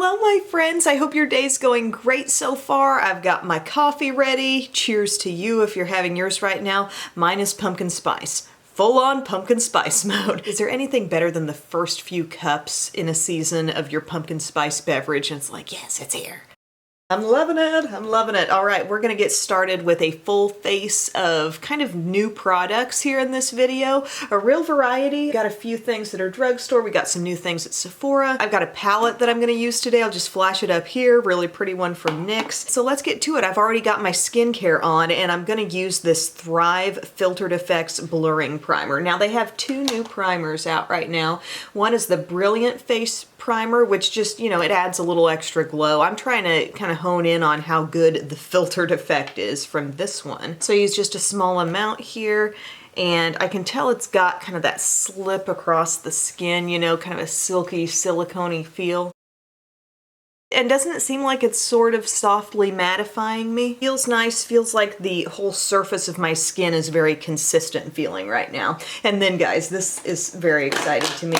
Hello, my friends. I hope your day's going great so far. I've got my coffee ready. Cheers to you if you're having yours right now. Mine is pumpkin spice. Full-on pumpkin spice mode. Is there anything better than the first few cups in a season of your pumpkin spice beverage? And it's like, yes, it's here. I'm loving it. I'm loving it. All right, we're gonna get started with a full face of kind of new products here in this video. A real variety. Got a few things that are drugstore. We got some new things at Sephora. I've got a palette that I'm gonna use today. I'll just flash it up here. Really pretty one from NYX. So let's get to it. I've already got my skincare on and I'm gonna use this Thrive Filtered Effects Blurring Primer. Now they have two new primers out right now. One is the Brilliant Face Primer, which just, you know, it adds a little extra glow. I'm trying to kind of hone in on how good the filtered effect is from this one. So I use just a small amount here, and I can tell it's got kind of that slip across the skin, you know, kind of a silky, silicone-y feel. And doesn't it seem like it's sort of softly mattifying me? Feels nice, feels like the whole surface of my skin is very consistent feeling right now. And then guys, this is very exciting to me.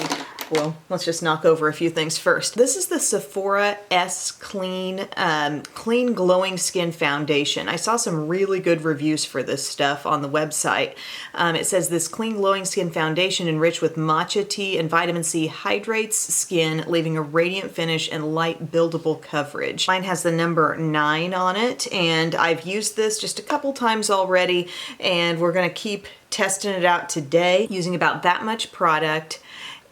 Well, let's just knock over a few things first. This is the Sephora S Clean Glowing Skin Foundation. I saw some really good reviews for this stuff on the website. It says this clean glowing skin foundation enriched with matcha tea and vitamin C hydrates skin, leaving a radiant finish and light buildable coverage. Mine has the number 9 on it, and I've used this just a couple times already, and we're gonna keep testing it out today using about that much product.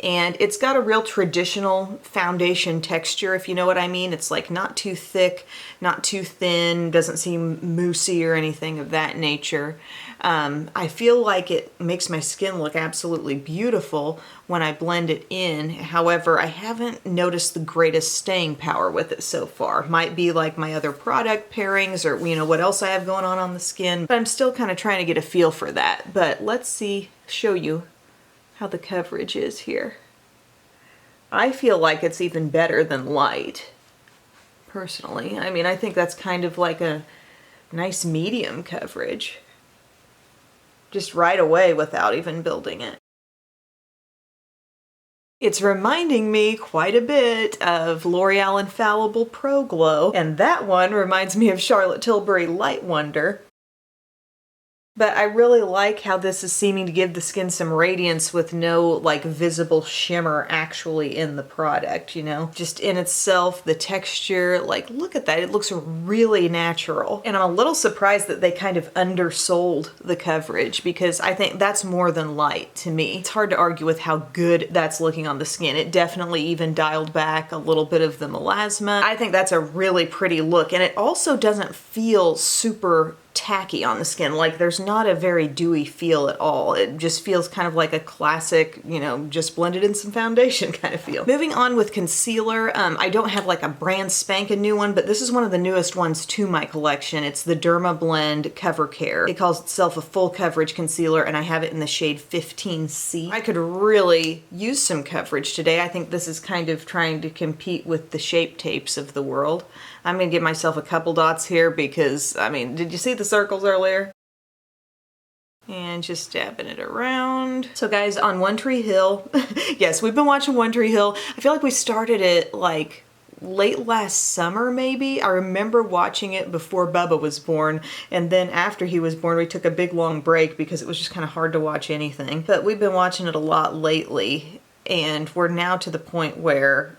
And it's got a real traditional foundation texture, if you know what I mean. It's like not too thick, not too thin, doesn't seem moussey or anything of that nature. I feel like it makes my skin look absolutely beautiful when I blend it in. However, I haven't noticed the greatest staying power with it so far. Might be like my other product pairings or, you know, what else I have going on the skin. But I'm still kind of trying to get a feel for that. But let's show you how the coverage is here. I feel like it's even better than light, personally. I mean, I think that's kind of like a nice medium coverage. Just right away without even building it. It's reminding me quite a bit of L'Oreal Infallible Pro Glow, and that one reminds me of Charlotte Tilbury Light Wonder. But I really like how this is seeming to give the skin some radiance with no like visible shimmer actually in the product, you know? Just in itself, the texture, like look at that, it looks really natural. And I'm a little surprised that they kind of undersold the coverage because I think that's more than light to me. It's hard to argue with how good that's looking on the skin. It definitely even dialed back a little bit of the melasma. I think that's a really pretty look, and it also doesn't feel super tacky on the skin. Like there's not a very dewy feel at all. It just feels kind of like a classic, you know, just blended in some foundation kind of feel. Moving on with concealer, I don't have like a brand spanking new one, but this is one of the newest ones to my collection. It's the Derma Blend Cover Care. It calls itself a full coverage concealer, and I have it in the shade 15C. I could really use some coverage today. I think this is kind of trying to compete with the Shape Tapes of the world. I'm gonna give myself a couple dots here because, I mean, did you see the circles earlier? And just dabbing it around. So guys, on One Tree Hill, yes, we've been watching One Tree Hill. I feel like we started it like late last summer maybe. I remember watching it before Bubba was born, and then after he was born we took a big long break because it was just kind of hard to watch anything. But we've been watching it a lot lately, and we're now to the point where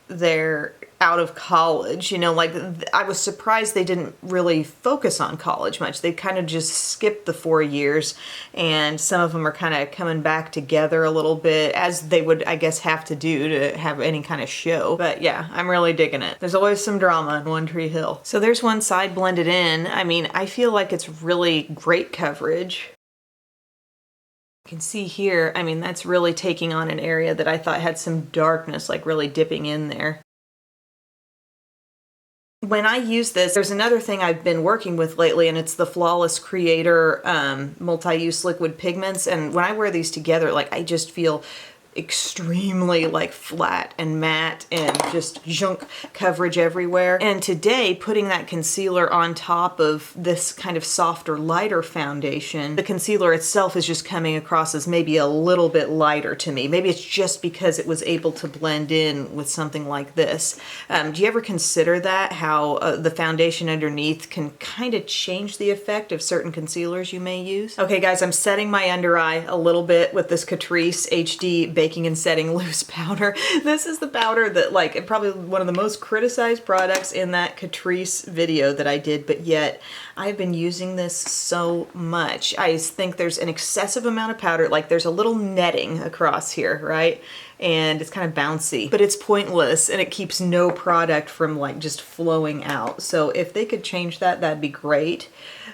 they're out of college, you know, like I was surprised they didn't really focus on college much. They kind of just skipped the 4 years, and some of them are kind of coming back together a little bit, as they would, I guess, have to do to have any kind of show. But yeah, I'm really digging it. There's always some drama in One Tree Hill. So there's one side blended in. I mean, I feel like it's really great coverage. You can see here, I mean, that's really taking on an area that I thought had some darkness, like really dipping in there. When I use this, there's another thing I've been working with lately, and it's the Flawless Creator multi-use liquid pigments. And when I wear these together, like I just feel extremely like flat and matte and just junk coverage everywhere. And today, putting that concealer on top of this kind of softer, lighter foundation, the concealer itself is just coming across as maybe a little bit lighter to me. Maybe it's just because it was able to blend in with something like this. Do you ever consider that, how the foundation underneath can kind of change the effect of certain concealers you may use? Okay guys, I'm setting my under eye a little bit with this Catrice HD Baking and Setting Loose Powder. This is the powder that, like, probably one of the most criticized products in that Catrice video that I did, but yet I've been using this so much. I think there's an excessive amount of powder, like there's a little netting across here, right? And it's kind of bouncy, but it's pointless and it keeps no product from like just flowing out. So if they could change that, that'd be great.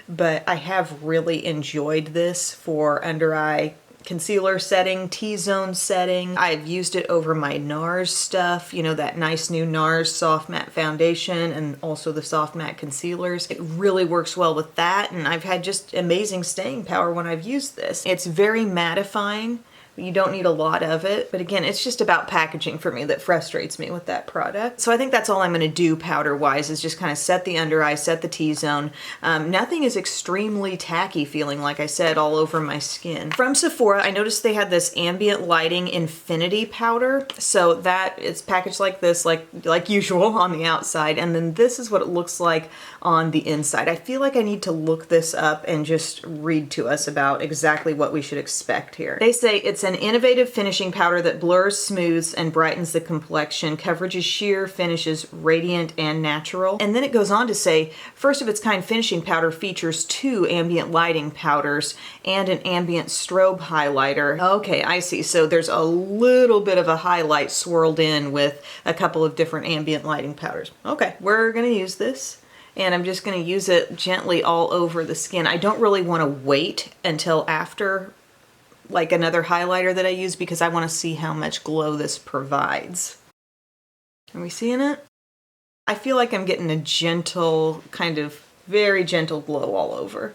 But I have really enjoyed this for under eye concealer setting, T-zone setting. I've used it over my NARS stuff, you know, that nice new NARS soft matte foundation and also the soft matte concealers. It really works well with that, and I've had just amazing staying power when I've used this. It's very mattifying. You don't need a lot of it, but again, it's just about packaging for me that frustrates me with that product. So I think that's all I'm gonna do powder-wise, is just kind of set the under eye, set the T-zone. Nothing is extremely tacky feeling, like I said, all over my skin. From Sephora, I noticed they had this Ambient Lighting Infinity powder. So that it's packaged like this, like usual on the outside, and then this is what it looks like on the inside. I feel like I need to look this up and just read to us about exactly what we should expect here. They say it's an innovative finishing powder that blurs, smooths, and brightens the complexion. Coverage is sheer, finish is radiant and natural. And then it goes on to say, first of its kind finishing powder features 2 ambient lighting powders and an ambient strobe highlighter. Okay, I see. So there's a little bit of a highlight swirled in with a couple of different ambient lighting powders. Okay, we're gonna use this. And I'm just gonna use it gently all over the skin. I don't really wanna wait until after like another highlighter that I use because I want to see how much glow this provides. Are we seeing it? I feel like I'm getting a gentle, kind of very gentle glow all over.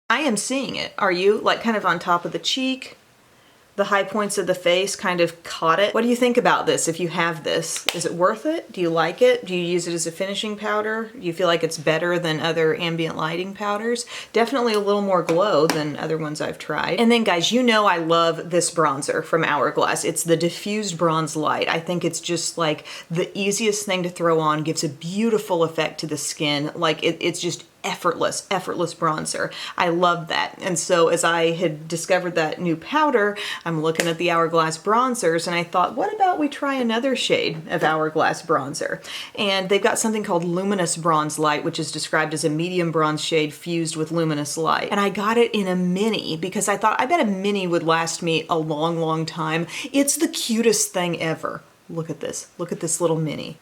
I am seeing it. Are you? Like kind of on top of the cheek, the high points of the face kind of caught it. What do you think about this if you have this? Is it worth it? Do you like it? Do you use it as a finishing powder? Do you feel like it's better than other ambient lighting powders? Definitely a little more glow than other ones I've tried. And then guys, you know I love this bronzer from Hourglass. It's the Diffused Bronze Light. I think it's just like the easiest thing to throw on, gives a beautiful effect to the skin. Like it's just effortless bronzer. I love that. And so as I had discovered that new powder, I'm looking at the Hourglass bronzers and I thought, what about we try another shade of Hourglass bronzer? And they've got something called Luminous Bronze Light, which is described as a medium bronze shade fused with luminous light. And I got it in a mini because I thought, I bet a mini would last me a long, long time. It's the cutest thing ever. Look at this. Look at this little mini.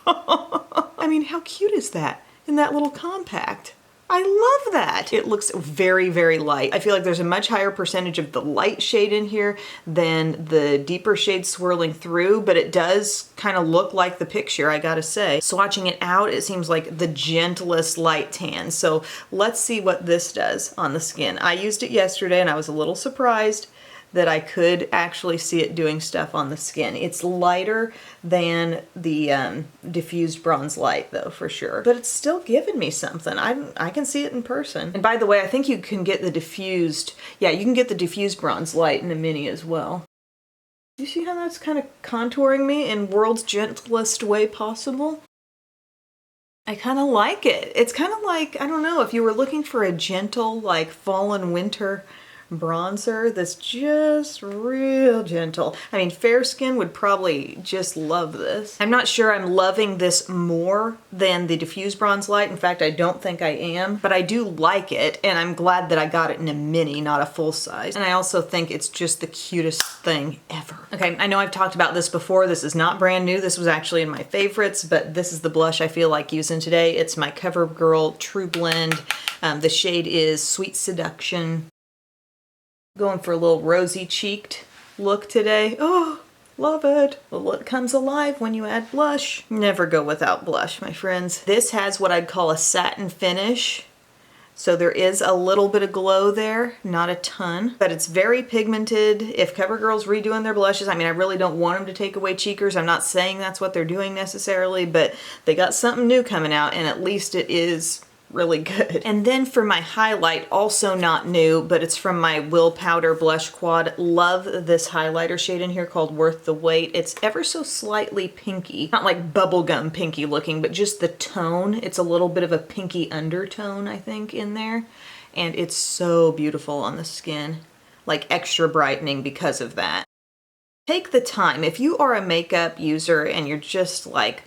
I mean, how cute is that in that little compact? I love that. It looks very, very light. I feel like there's a much higher percentage of the light shade in here than the deeper shade swirling through, but it does kind of look like the picture, I gotta say. Swatching it out, it seems like the gentlest light tan. So let's see what this does on the skin. I used it yesterday and I was a little surprised that I could actually see it doing stuff on the skin. It's lighter than the Diffused Bronze Light though, for sure. But it's still giving me something. I can see it in person. And by the way, I think you can get the diffused, yeah, you can get the Diffused Bronze Light in a mini as well. You see how that's kind of contouring me in world's gentlest way possible? I kind of like it. It's kind of like, I don't know, if you were looking for a gentle, like fall and winter bronzer that's just real gentle. I mean, fair skin would probably just love this. I'm not sure I'm loving this more than the Diffused Bronze Light. In fact, I don't think I am, but I do like it, and I'm glad that I got it in a mini, not a full size. And I also think it's just the cutest thing ever. Okay, I know I've talked about this before. This is not brand new. This was actually in my favorites, but this is the blush I feel like using today. It's my CoverGirl True Blend. The shade is Sweet Seduction. Going for a little rosy cheeked look today. Oh, love it. The look comes alive when you add blush. Never go without blush, my friends. This has what I'd call a satin finish. So there is a little bit of glow there, not a ton, but it's very pigmented. If CoverGirl's redoing their blushes, I mean, I really don't want them to take away cheekers. I'm not saying that's what they're doing necessarily, but they got something new coming out, and at least it is really good. And then for my highlight, also not new, but it's from my Will Powder Blush Quad. Love this highlighter shade in here called Worth the Wait. It's ever so slightly pinky. Not like bubblegum pinky looking, but just the tone. It's a little bit of a pinky undertone, I think, in there. And it's so beautiful on the skin. Like extra brightening because of that. Take the time. If you are a makeup user and you're just like,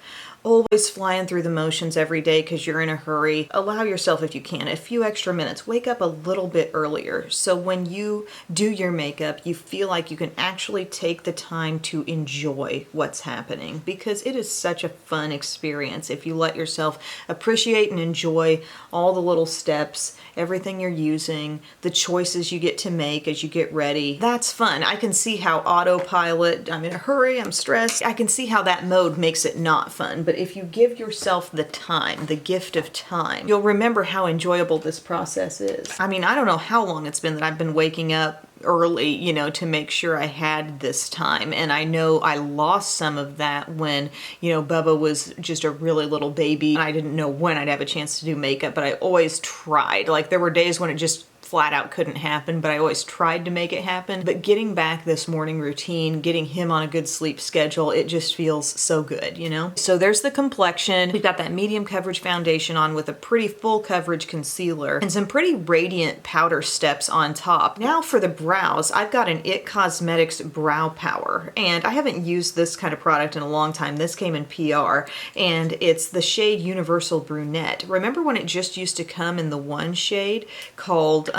always flying through the motions every day because you're in a hurry, allow yourself, if you can, a few extra minutes. Wake up a little bit earlier so when you do your makeup, you feel like you can actually take the time to enjoy what's happening, because it is such a fun experience if you let yourself appreciate and enjoy all the little steps, everything you're using, the choices you get to make as you get ready. That's fun. I can see how autopilot, I'm in a hurry, I'm stressed, I can see how that mode makes it not fun. But if you give yourself the time, the gift of time, you'll remember how enjoyable this process is. I mean, I don't know how long it's been that I've been waking up early, you know, to make sure I had this time. And I know I lost some of that when, you know, Bubba was just a really little baby and I didn't know when I'd have a chance to do makeup, but I always tried. Like there were days when it just flat out couldn't happen, but I always tried to make it happen. But getting back this morning routine, getting him on a good sleep schedule, it just feels so good, you know? So there's the complexion. We've got that medium coverage foundation on with a pretty full coverage concealer and some pretty radiant powder steps on top. Now for the brows, I've got an IT Cosmetics Brow Power, and I haven't used this kind of product in a long time. This came in PR, and it's the shade Universal Brunette. Remember when it just used to come in the one shade called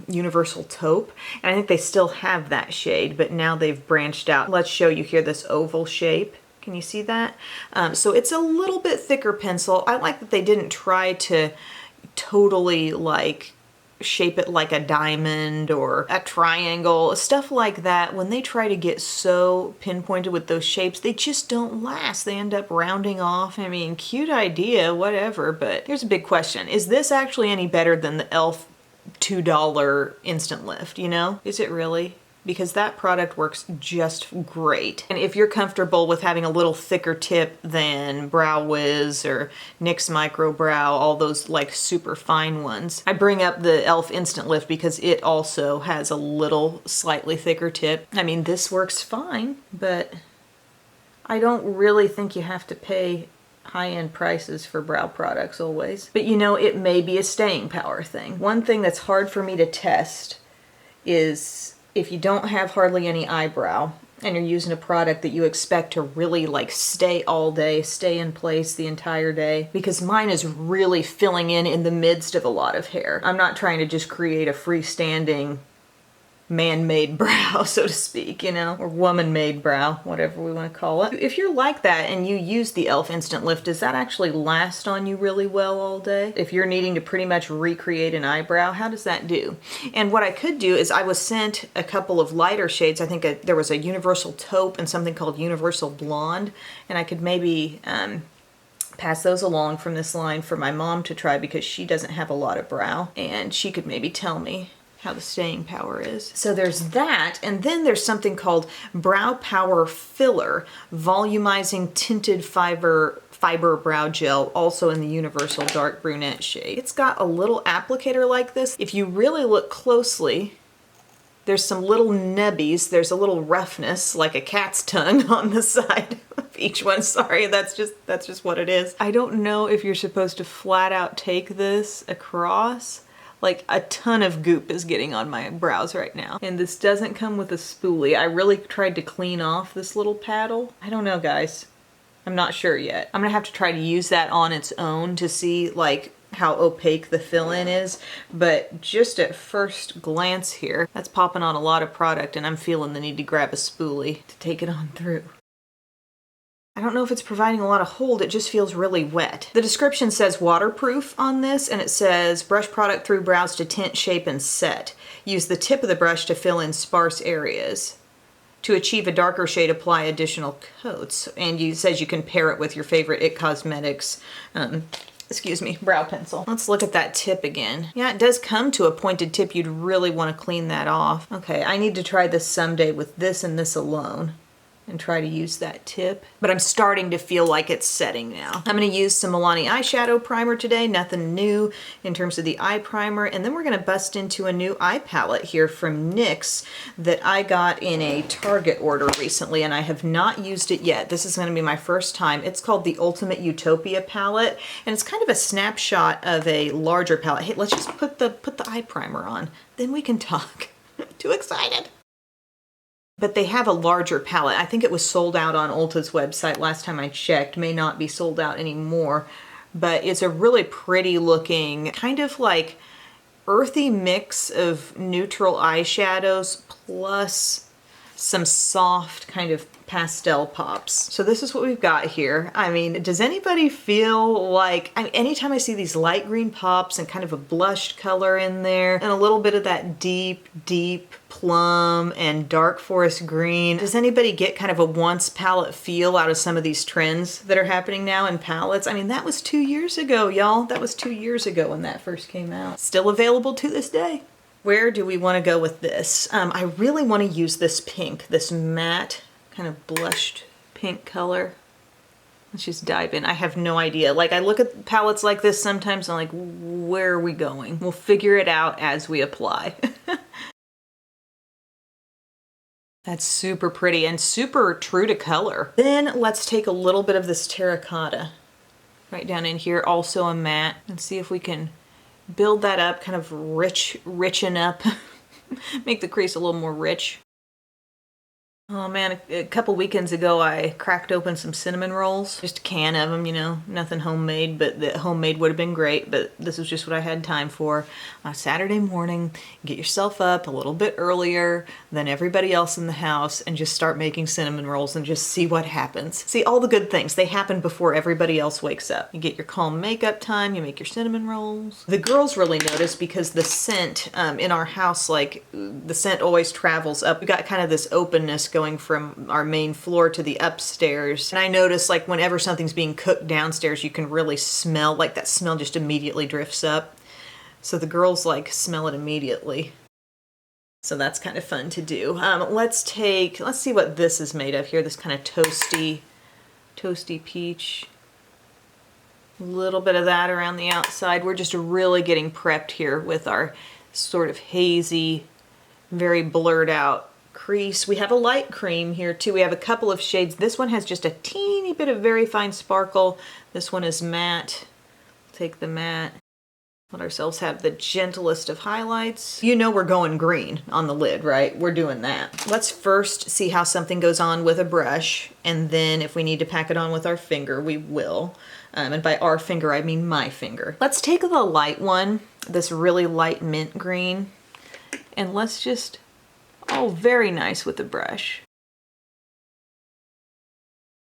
Universal Taupe, and I think they still have that shade, but now they've branched out. Let's show you here this oval shape. Can you see that? So it's a little bit thicker pencil. I like that they didn't try to totally like shape it like a diamond or a triangle, stuff like that. When they try to get so pinpointed with those shapes, they just don't last. They end up rounding off. I mean, cute idea, whatever, but here's a big question. Is this actually any better than the e.l.f. $2 Instant Lift, you know? Is it really? Because that product works just great. And if you're comfortable with having a little thicker tip than Brow Wiz or NYX Micro Brow, all those like super fine ones, I bring up the e.l.f. Instant Lift because it also has a little slightly thicker tip. I mean, this works fine, but I don't really think you have to pay high-end prices for brow products always. But you know, it may be a staying power thing. One thing that's hard for me to test is if you don't have hardly any eyebrow and you're using a product that you expect to really like stay all day, stay in place the entire day, because mine is really filling in the midst of a lot of hair. I'm not trying to just create a freestanding man-made brow, so to speak, you know, or woman-made brow, whatever we want to call it. If you're like that and you use the e.l.f. Instant Lift, does that actually last on you really well all day? If you're needing to pretty much recreate an eyebrow, how does that do? And what I could do is I was sent a couple of lighter shades. I think there was a Universal Taupe and something called Universal Blonde, and I could maybe pass those along from this line for my mom to try because she doesn't have a lot of brow, and she could maybe tell me how the staying power is. So there's that, and then there's something called Brow Power Filler Volumizing Tinted Fiber Brow Gel, also in the Universal Dark Brunette shade. It's got a little applicator like this. If you really look closely, there's some little nubbies. There's a little roughness, like a cat's tongue on the side of each one. Sorry, that's just what it is. I don't know if you're supposed to flat out take this across. Like a ton of goop is getting on my brows right now. And this doesn't come with a spoolie. I really tried to clean off this little paddle. I don't know, guys. I'm not sure yet. I'm gonna have to try to use that on its own to see like how opaque the fill-in is. But just at first glance here, that's popping on a lot of product and I'm feeling the need to grab a spoolie to take it on through. I don't know if it's providing a lot of hold, it just feels really wet. The description says waterproof on this, and it says brush product through brows to tint, shape, and set. Use the tip of the brush to fill in sparse areas. To achieve a darker shade, apply additional coats. And it says you can pair it with your favorite IT Cosmetics excuse me, brow pencil. Let's look at that tip again. Yeah, it does come to a pointed tip. You'd really want to clean that off. Okay, I need to try this someday with this and this alone and try to use that tip. But I'm starting to feel like it's setting now. I'm gonna use some Milani eyeshadow primer today, nothing new in terms of the eye primer, and then we're gonna bust into a new eye palette here from NYX that I got in a Target order recently, and I have not used it yet. This is gonna be my first time. It's called the Ultimate Utopia palette, and it's kind of a snapshot of a larger palette. Hey, let's just put the eye primer on, then we can talk. Too excited. But they have a larger palette. I think it was sold out on Ulta's website last time I checked. May not be sold out anymore. But it's a really pretty looking, kind of like earthy mix of neutral eyeshadows plus some soft kind of pastel pops. So this is what we've got here. I mean, does anybody feel like, anytime I see these light green pops and kind of a blushed color in there and a little bit of that deep, deep plum and dark forest green, does anybody get kind of a once palette feel out of some of these trends that are happening now in palettes? I mean, that was 2 years ago, y'all. That was 2 years ago when that first came out. Still available to this day. Where do we want to go with this? I really want to use this pink, this matte kind of blushed pink color. Let's just dive in. I have no idea. Like, I look at palettes like this sometimes and I'm like, where are we going? We'll figure it out as we apply. That's super pretty and super true to color. Then let's take a little bit of this terracotta right down in here, also a matte, and see if we can build that up, kind of richen up, make the crease a little more rich. Oh man, a couple weekends ago I cracked open some cinnamon rolls. Just a can of them, you know, nothing homemade, but the homemade would have been great, but this is just what I had time for. On a Saturday morning, get yourself up a little bit earlier than everybody else in the house and just start making cinnamon rolls and just see what happens. See, all the good things, they happen before everybody else wakes up. You get your calm makeup time, you make your cinnamon rolls. The girls really notice because the scent in our house, like the scent always travels up. We got kind of this openness going from our main floor to the upstairs. And I notice like whenever something's being cooked downstairs, you can really smell, like that smell just immediately drifts up. So the girls like smell it immediately. So that's kind of fun to do. Let's see what this is made of here. This kind of toasty peach. A little bit of that around the outside. We're just really getting prepped here with our sort of hazy, very blurred out crease. We have a light cream here too. We have a couple of shades. This one has just a teeny bit of very fine sparkle. This one is matte. Take the matte. Let ourselves have the gentlest of highlights. You know we're going green on the lid, right? We're doing that. Let's first see how something goes on with a brush, and then if we need to pack it on with our finger, we will. And by our finger, I mean my finger. Let's take the light one, this really light mint green, and let's just, oh, very nice with the brush.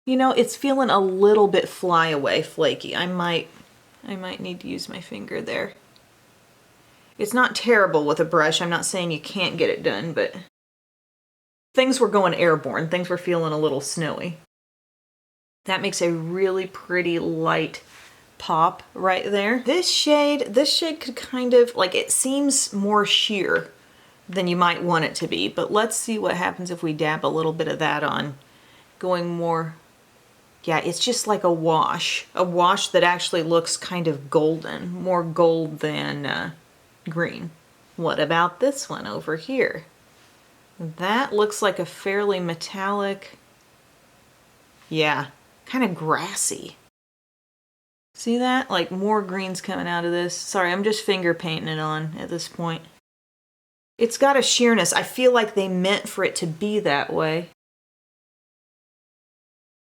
You know, it's feeling a little bit flyaway flaky. I might need to use my finger there. It's not terrible with a brush. I'm not saying you can't get it done, but things were going airborne. Things were feeling a little snowy. That makes a really pretty light pop right there. This shade could kind of, like, it seems more sheer than you might want it to be, but let's see what happens if we dab a little bit of that on, going more. Yeah, it's just like a wash that actually looks kind of golden, more gold than green. What about this one over here? That looks like a fairly metallic, yeah, kind of grassy. See that? Like more greens coming out of this. Sorry, I'm just finger painting it on at this point. It's got a sheerness. I feel like they meant for it to be that way.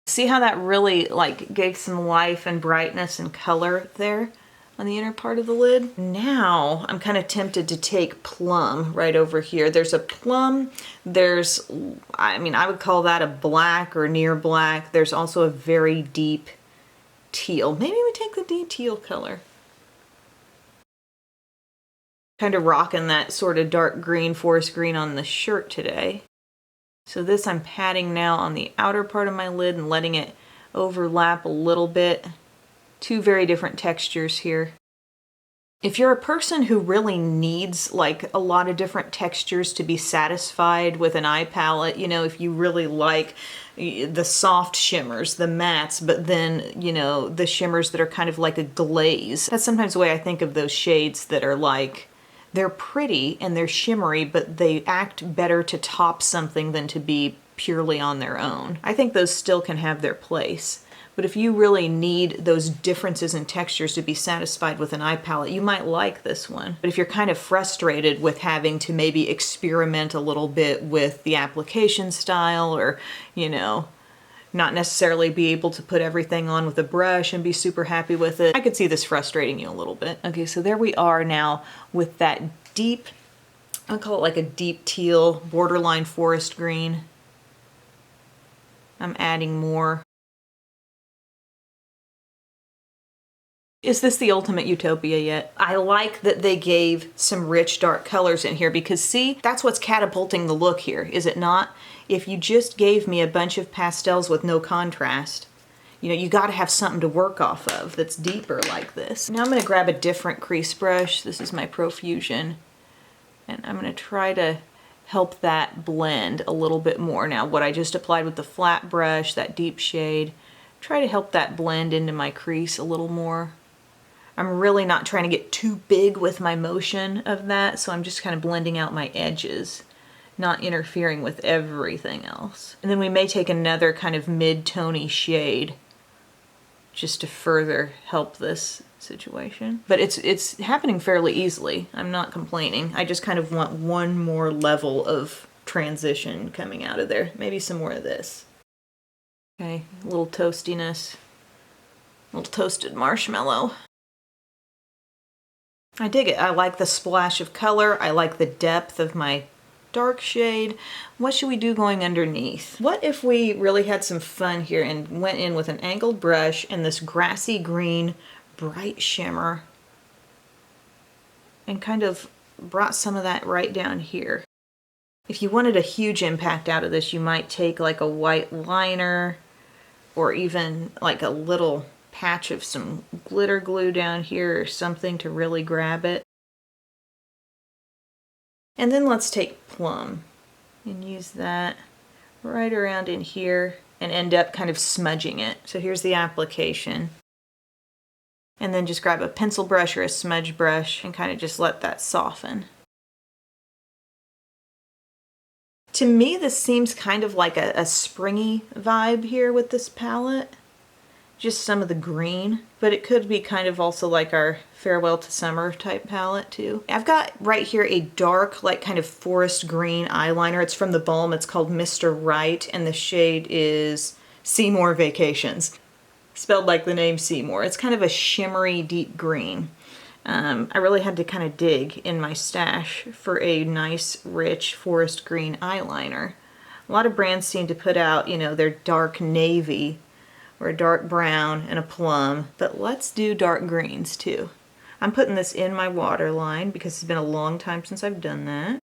See how that really like gave some life and brightness and color there on the inner part of the lid? Now I'm kind of tempted to take plum right over here. There's a plum, there's, I mean, I would call that a black or near black. There's also a very deep teal. Maybe we take the deep teal color. Kind of rocking that sort of dark green, forest green on the shirt today. So this I'm patting now on the outer part of my lid and letting it overlap a little bit Two very different textures here. If you're a person who really needs like a lot of different textures to be satisfied with an eye palette, you know, if you really like the soft shimmers, the mattes, but then, you know, the shimmers that are kind of like a glaze. That's sometimes the way I think of those shades that are like, they're pretty and they're shimmery, but they act better to top something than to be purely on their own. I think those still can have their place. But if you really need those differences in textures to be satisfied with an eye palette, you might like this one. But if you're kind of frustrated with having to maybe experiment a little bit with the application style, or, you know, not necessarily be able to put everything on with a brush and be super happy with it, I could see this frustrating you a little bit. Okay, so there we are now with that deep, I'll call it like a deep teal, borderline forest green. I'm adding more. Is this the ultimate utopia yet? I like that they gave some rich dark colors in here because see, that's what's catapulting the look here, is it not? If you just gave me a bunch of pastels with no contrast, you know, you gotta have something to work off of that's deeper like this. Now I'm gonna grab a different crease brush. This is my Profusion. And I'm gonna try to help that blend a little bit more. Now what I just applied with the flat brush, that deep shade, try to help that blend into my crease a little more. I'm really not trying to get too big with my motion of that, so I'm just kind of blending out my edges, not interfering with everything else. And then we may take another kind of mid-tony shade just to further help this situation. But it's happening fairly easily. I'm not complaining. I just kind of want one more level of transition coming out of there. Maybe some more of this. Okay, a little toastiness, a little toasted marshmallow. I dig it. I like the splash of color. I like the depth of my dark shade. What should we do going underneath? What if we really had some fun here and went in with an angled brush and this grassy green bright shimmer and kind of brought some of that right down here? If you wanted a huge impact out of this, you might take like a white liner or even like a little patch of some glitter glue down here or something to really grab it. And then let's take Plum and use that right around in here and end up kind of smudging it. So here's the application. And then just grab a pencil brush or a smudge brush and kind of just let that soften. To me, this seems kind of like a springy vibe here with this palette. Just some of the green, but it could be kind of also like our Farewell to Summer type palette too. I've got right here a dark, like kind of forest green eyeliner. It's from the Balm. It's called Mr. Right, and the shade is Seymour Vacations. Spelled like the name Seymour. It's kind of a shimmery deep green. I really had to kind of dig in my stash for a nice, rich forest green eyeliner. A lot of brands seem to put out, you know, their dark navy or a dark brown and a plum, but let's do dark greens too. I'm putting this in my waterline because it's been a long time since I've done that.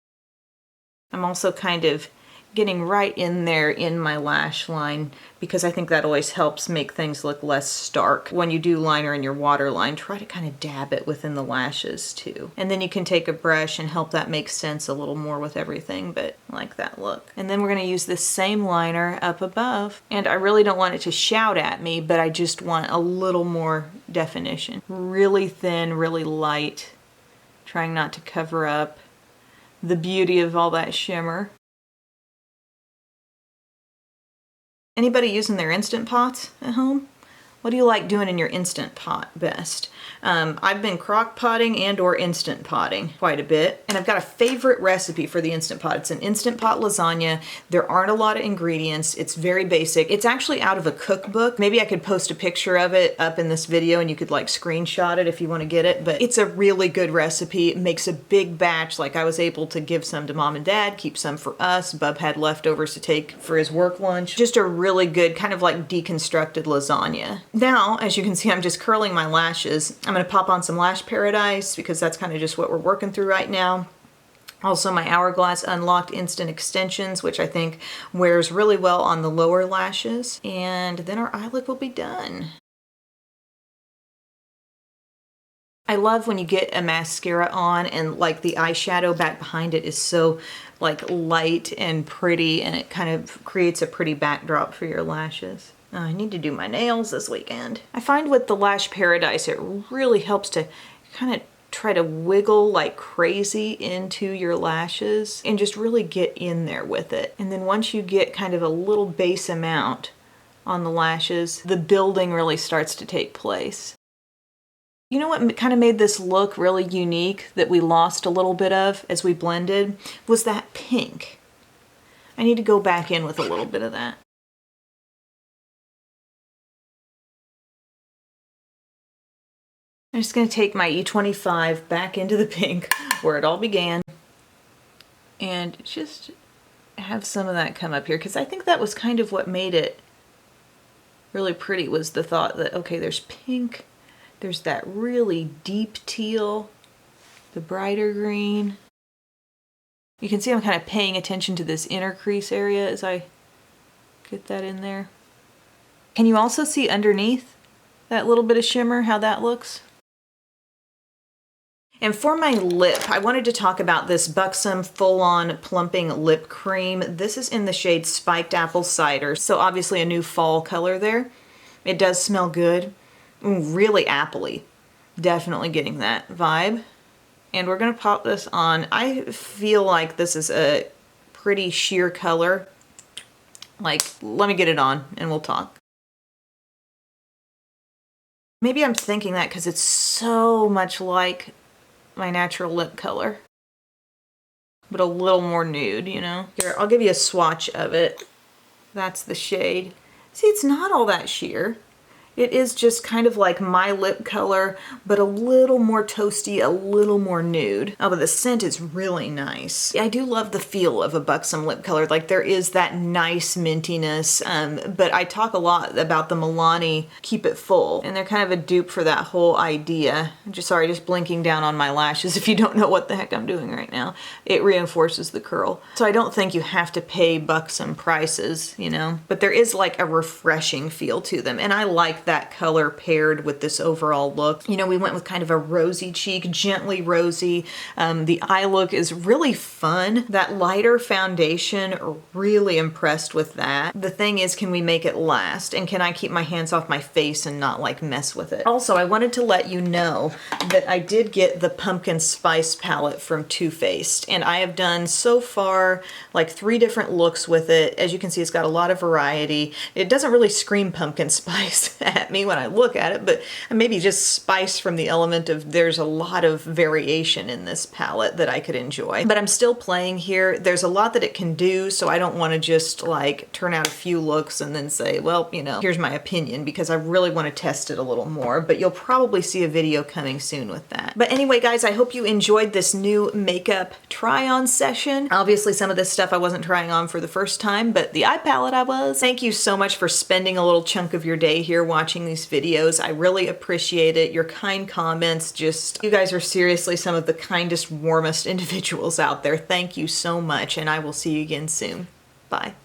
I'm also kind of getting right in there in my lash line because I think that always helps make things look less stark. When you do liner in your waterline, try to kind of dab it within the lashes too. And then you can take a brush and help that make sense a little more with everything, but I like that look. And then we're going to use this same liner up above. And I really don't want it to shout at me, but I just want a little more definition. Really thin, really light, trying not to cover up the beauty of all that shimmer. Anybody using their Instant Pots at home? What do you like doing in your Instant Pot best? I've been crock potting and or Instant Potting quite a bit, and I've got a favorite recipe for the Instant Pot. It's an Instant Pot lasagna. There aren't a lot of ingredients. It's very basic. It's actually out of a cookbook. Maybe I could post a picture of it up in this video and you could like screenshot it if you want to get it, but it's a really good recipe. It makes a big batch. Like I was able to give some to Mom and Dad, keep some for us. Bub had leftovers to take for his work lunch. Just a really good kind of like deconstructed lasagna. Now, as you can see, I'm just curling my lashes. I'm going to pop on some Lash Paradise because that's kind of just what we're working through right now. Also my Hourglass Unlocked Instant Extensions, which I think wears really well on the lower lashes. And then our eye look will be done. I love when you get a mascara on and like the eyeshadow back behind it is so like light and pretty, and it kind of creates a pretty backdrop for your lashes. Oh, I need to do my nails this weekend. I find with the Lash Paradise, it really helps to kind of try to wiggle like crazy into your lashes and just really get in there with it. And then once you get kind of a little base amount on the lashes, the building really starts to take place. You know what kind of made this look really unique that we lost a little bit of as we blended was that pink. I need to go back in with a little bit of that. I'm just going to take my E25 back into the pink where it all began and just have some of that come up here, because I think that was kind of what made it really pretty, was the thought that, okay, there's pink, there's that really deep teal, the brighter green. You can see I'm kind of paying attention to this inner crease area as I get that in there. Can you also see underneath that little bit of shimmer, how that looks? And for my lip, I wanted to talk about this Buxom Full-On Plumping Lip Cream. This is in the shade Spiked Apple Cider, so obviously a new fall color there. It does smell good. Really appley. Definitely getting that vibe. And we're going to pop this on. I feel like this is a pretty sheer color. Like, let me get it on and we'll talk. Maybe I'm thinking that because it's so much like my natural lip color, but a little more nude, you know? Here, I'll give you a swatch of it. That's the shade. See, it's not all that sheer. It is just kind of like my lip color, but a little more toasty, a little more nude. Oh, but the scent is really nice. I do love the feel of a Buxom lip color. Like, there is that nice mintiness, but I talk a lot about the Milani Keep It Full, and they're kind of a dupe for that whole idea. I'm just sorry, just blinking down on my lashes if you don't know what the heck I'm doing right now. It reinforces the curl. So I don't think you have to pay Buxom prices, you know, but there is like a refreshing feel to them, and I like that color paired with this overall look. You know, we went with kind of a rosy cheek, gently rosy. The eye look is really fun. That lighter foundation, really impressed with that. The thing is, can we make it last? And can I keep my hands off my face and not like mess with it? Also, I wanted to let you know that I did get the Pumpkin Spice palette from Too Faced, and I have done so far like 3 different looks with it. As you can see, it's got a lot of variety. It doesn't really scream pumpkin spice at me when I look at it, but maybe just spice from the element of there's a lot of variation in this palette that I could enjoy. But I'm still playing here. There's a lot that it can do, so I don't want to just like turn out a few looks and then say, well, you know, here's my opinion, because I really want to test it a little more, but you'll probably see a video coming soon with that. But anyway, guys, I hope you enjoyed this new makeup try-on session. Obviously, some of this stuff I wasn't trying on for the first time, but the eye palette I was. Thank you so much for spending a little chunk of your day here watching these videos. I really appreciate it. Your kind comments, just, you guys are seriously some of the kindest, warmest individuals out there. Thank you so much, and I will see you again soon. Bye.